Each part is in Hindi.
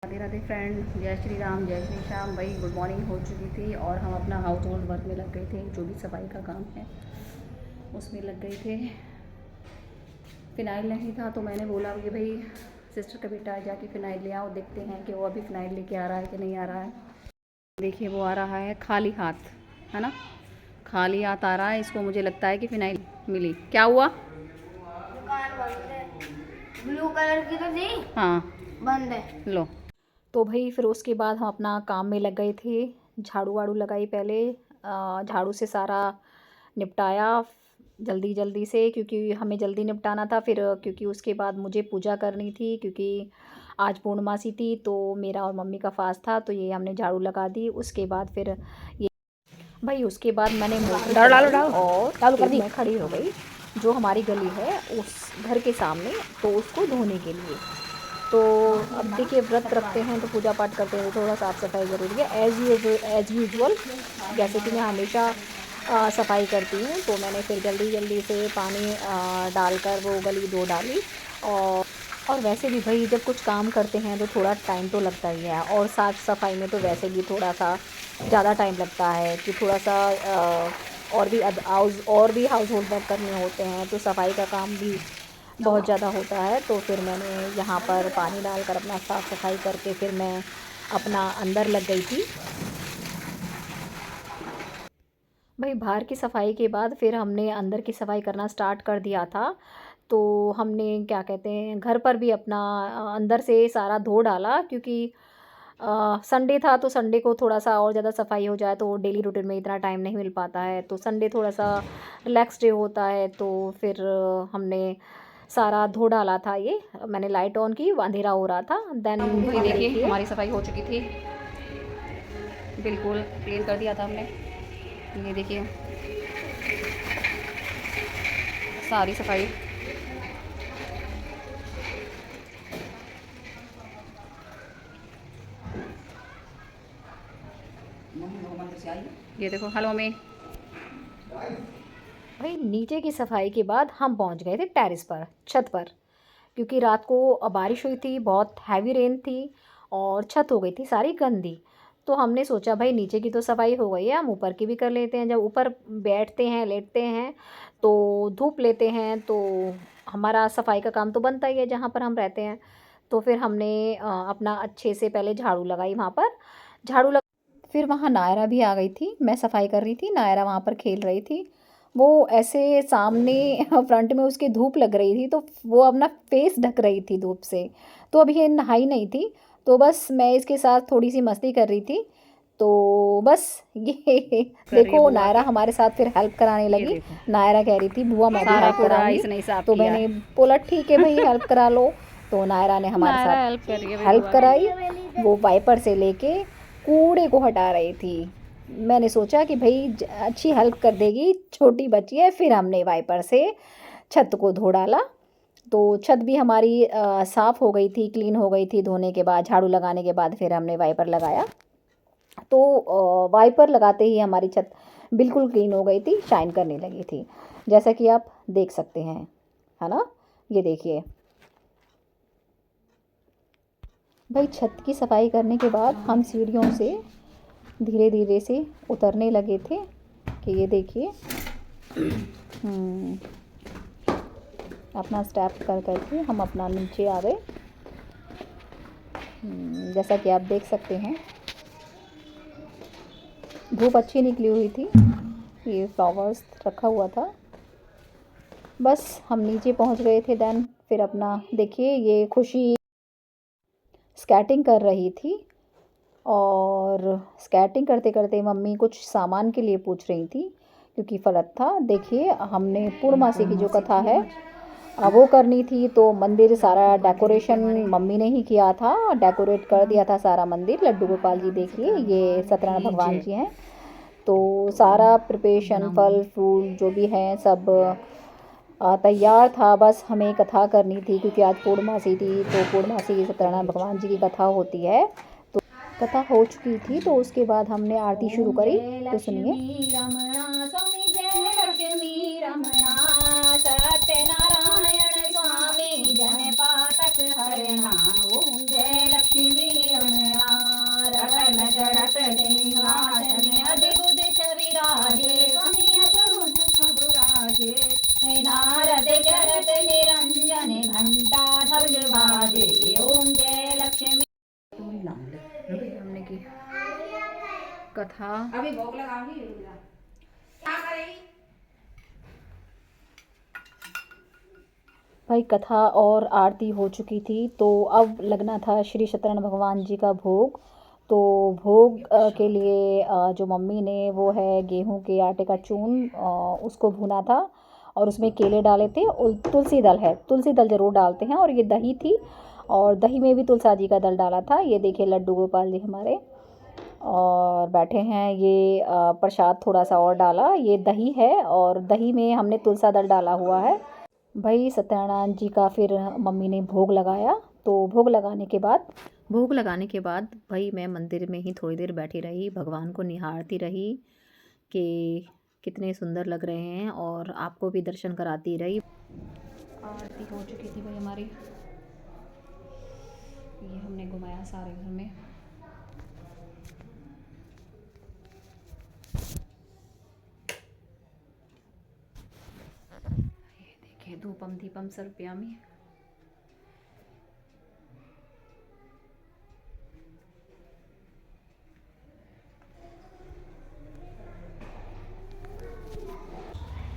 राधे राधे फ्रेंड, जय श्री राम, जय श्री श्याम। भाई गुड मॉर्निंग हो चुकी थी और हम अपना हाउस होल्ड वर्क में लग गए थे। जो भी सफाई का काम है उसमें लग गए थे। फ़िनाइल नहीं था तो मैंने बोला कि भाई सिस्टर का बेटा जाके फ़िनाइल ले आओ, देखते हैं कि वो अभी फ़िनाइल लेके आ रहा है कि नहीं आ रहा है। देखिए वो आ रहा है खाली हाथ, है ना, खाली हाथ आ रहा है। इसको मुझे लगता है कि फ़िनाइल मिली। क्या हुआ? दुकान बंद है। ब्लू कलर की तो थी, हाँ बंद है। लो। तो भाई फिर उसके बाद हम अपना काम में लग गए थे। झाड़ू वाड़ू लगाई पहले, झाड़ू से सारा निपटाया जल्दी जल्दी से, क्योंकि हमें जल्दी निपटाना था। फिर क्योंकि उसके बाद मुझे पूजा करनी थी, क्योंकि आज पूर्णमासी थी तो मेरा और मम्मी का फास्ट था। तो ये हमने झाड़ू लगा दी। उसके बाद फिर ये भाई उसके बाद मैंने मोटर चलाई और फिर मैं खड़ी हो गई जो हमारी गली है उस घर के सामने, तो उसको धोने के लिए। तो अब देखिए व्रत रखते हैं तो पूजा पाठ करते हैं तो थोड़ा साफ़ सफाई ज़रूरी है। एज़ यूजुअल जैसे कि मैं हमेशा सफाई करती हूँ, तो मैंने फिर जल्दी जल्दी से पानी डालकर वो गली धो डाली। और वैसे भी भाई जब कुछ काम करते हैं तो थोड़ा टाइम तो लगता ही है, और साफ़ सफाई में तो वैसे भी थोड़ा सा ज़्यादा टाइम लगता है कि थोड़ा सा और भी हाउस होल्ड वर्क करने होते हैं, तो सफाई का काम भी बहुत ज़्यादा होता है। तो फिर मैंने यहाँ पर पानी डालकर अपना साफ़ सफाई करके फिर मैं अपना अंदर लग गई थी। भाई बाहर की सफाई के बाद फिर हमने अंदर की सफाई करना स्टार्ट कर दिया था। तो हमने क्या कहते हैं घर पर भी अपना अंदर से सारा धो डाला, क्योंकि संडे था तो संडे को थोड़ा सा और ज़्यादा सफाई हो जाए तो डेली रूटीन में इतना टाइम नहीं मिल पाता है। तो संडे थोड़ा सा रिलैक्स डे होता है, तो फिर हमने सारा धो डाला था। ये मैंने लाइट ऑन की, अंधेरा हो रहा था। देन भाई देखिए हमारी सफाई हो चुकी थी, बिल्कुल क्लीन कर दिया था हमने। ये देखिए सारी सफाई। ये देखो, हेलो मम्मी। भाई नीचे की सफाई के बाद हम पहुंच गए थे टेरेस पर, छत पर, क्योंकि रात को बारिश हुई थी, बहुत हैवी रेन थी और छत हो गई थी सारी गंदी। तो हमने सोचा भाई नीचे की तो सफाई हो गई है, हम ऊपर की भी कर लेते हैं। जब ऊपर बैठते हैं लेटते हैं तो धूप लेते हैं, तो हमारा सफाई का काम तो बनता ही है जहाँ पर हम रहते हैं। तो फिर हमने अपना अच्छे से पहले झाड़ू लगाई वहाँ पर, झाड़ू लग फिर वहाँ नायरा भी आ गई थी। मैं सफाई कर रही थी, नायरा वहाँ पर खेल रही थी। वो ऐसे सामने फ्रंट में उसकी धूप लग रही थी, तो वो अपना फेस ढक रही थी धूप से। तो अभी ये नहाई नहीं थी, तो बस मैं इसके साथ थोड़ी सी मस्ती कर रही थी। तो बस ये देखो नायरा हमारे साथ फिर हेल्प कराने लगी। नायरा कह रही थी बुआ मैं भी हेल्प कराऊंगी, तो मैंने बोला ठीक है भाई हेल्प करा लो। तो नायरा ने हमारे साथ हेल्प कराई। वो वाइपर से लेके कूड़े को हटा रही थी। मैंने सोचा कि भाई अच्छी हेल्प कर देगी, छोटी बच्ची है। फिर हमने वाइपर से छत को धो डाला, तो छत भी हमारी साफ़ हो गई थी, क्लीन हो गई थी। धोने के बाद झाड़ू लगाने के बाद फिर हमने वाइपर लगाया, तो वाइपर लगाते ही हमारी छत बिल्कुल क्लीन हो गई थी, शाइन करने लगी थी, जैसा कि आप देख सकते हैं, है ना। ये देखिए भाई छत की सफाई करने के बाद हम सीढ़ियों से धीरे धीरे से उतरने लगे थे कि ये देखिए अपना स्टेप कर करके हम अपना नीचे आ गए। जैसा कि आप देख सकते हैं धूप अच्छी निकली हुई थी, ये फ्लावर्स रखा हुआ था। बस हम नीचे पहुंच गए थे। देन फिर अपना देखिए ये खुशी स्केटिंग कर रही थी, और स्केटिंग करते करते मम्मी कुछ सामान के लिए पूछ रही थी, क्योंकि व्रत था। देखिए हमने पूर्णमासी की जो कथा है वो करनी थी, तो मंदिर सारा डेकोरेशन मम्मी ने ही किया था, डेकोरेट कर दिया था सारा मंदिर। लड्डू गोपाल जी देखिए ये सत्यनारायण भगवान जी हैं। तो सारा प्रिपरेशन फल फूल जो भी हैं सब तैयार था। बस हमें कथा करनी थी, क्योंकि आज पूर्णमासी थी, तो पूर्णमासी सत्यनारायण भगवान जी की कथा होती है। तो कथा हो चुकी थी, तो उसके बाद हमने आरती शुरू करी। तो सुनिए। सत्यनारायण स्वामी जन पाठक हरे नाम, जय लक्ष्मी कथा अभी भोग लगाऊंगी, रुक जा। क्या करेगी? भाई कथा और आरती हो चुकी थी, तो अब लगना था श्री सत्यनारायण भगवान जी का भोग। तो भोग के लिए जो मम्मी ने वो है गेहूं के आटे का चून उसको भुना था और उसमें केले डाले थे और तुलसी दल है, तुलसी दल ज़रूर डालते हैं। और ये दही थी और दही में भी तुलसा जी का दल डाला था। ये देखिए लड्डू गोपाल जी हमारे और बैठे हैं। ये प्रसाद थोड़ा सा और डाला, ये दही है और दही में हमने तुलसा दल डाला हुआ है। भाई सत्यनारायण जी का फिर मम्मी ने भोग लगाया। तो भोग लगाने के बाद भाई मैं मंदिर में ही थोड़ी देर बैठी रही, भगवान को निहारती रही कि कितने सुंदर लग रहे हैं और आपको भी दर्शन कराती रही। आरती हो चुकी थी भाई हमारी, ये हमने घुमाया सारे घर में। ये देखिए धूपम दीपम सर्पयामी।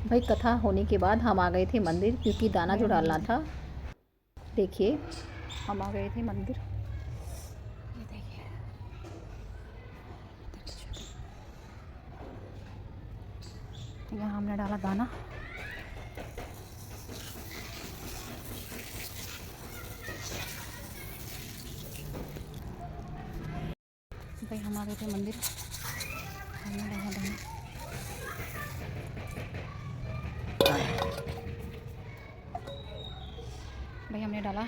भाई कथा होने के बाद हम आ गए थे मंदिर, क्योंकि दाना जो डालना था। देखिए हम आ गए थे मंदिर, ये देखिए यहाँ हमने डाला दाना। भाई हम आ गए थे मंदिर, हमने डाला दाना। भाई हमने डाला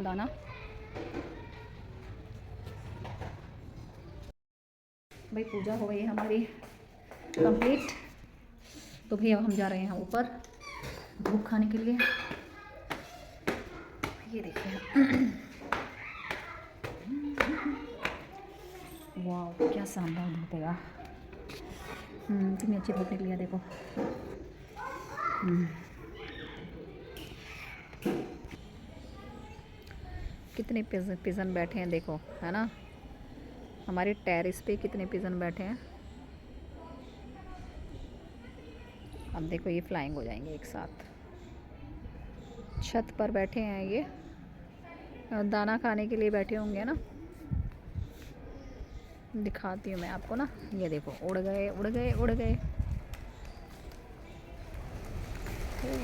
दाना। भाई पूजा हो गई हमारी कंप्लीट। तो भाई अब हम जा रहे हैं ऊपर भोग खाने के लिए। ये देखिए वाह क्या शानदार धूप है। कितनी अच्छी धूप निकली है देखो। कितने पिजन बैठे हैं देखो, है ना। हमारे टेरेस पे कितने पिजन बैठे हैं। अब देखो ये फ्लाइंग हो जाएंगे एक साथ। छत पर बैठे हैं ये, दाना खाने के लिए बैठे होंगे ना। दिखाती हूँ मैं आपको ना, ये देखो उड़ गए उड़ गए उड़ गए।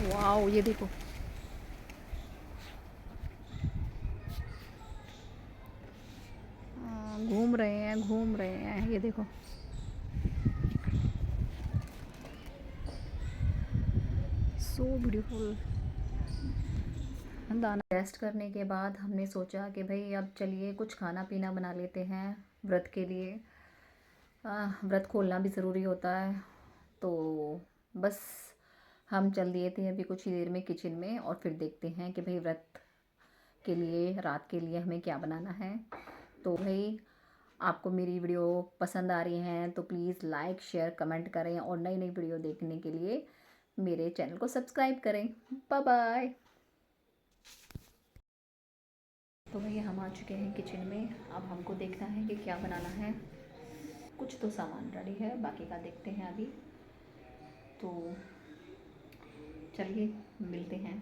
वाह ये देखो घूम रहे हैं ये देखो। So beautiful. दाना रेस्ट करने के बाद हमने सोचा कि भाई अब चलिए कुछ खाना पीना बना लेते हैं व्रत के लिए। व्रत खोलना भी ज़रूरी होता है। तो बस हम चल दिए थे अभी कुछ ही देर में किचन में, और फिर देखते हैं कि भाई व्रत के लिए रात के लिए हमें क्या बनाना है। तो भाई आपको मेरी वीडियो पसंद आ रही हैं तो प्लीज़ लाइक शेयर कमेंट करें, और नई नई वीडियो देखने के लिए मेरे चैनल को सब्सक्राइब करें। Bye bye. तो भैया हम आ चुके हैं किचन में, अब हमको देखना है कि क्या बनाना है। कुछ तो सामान रेडी है, बाकी का देखते हैं अभी। तो चलिए मिलते हैं।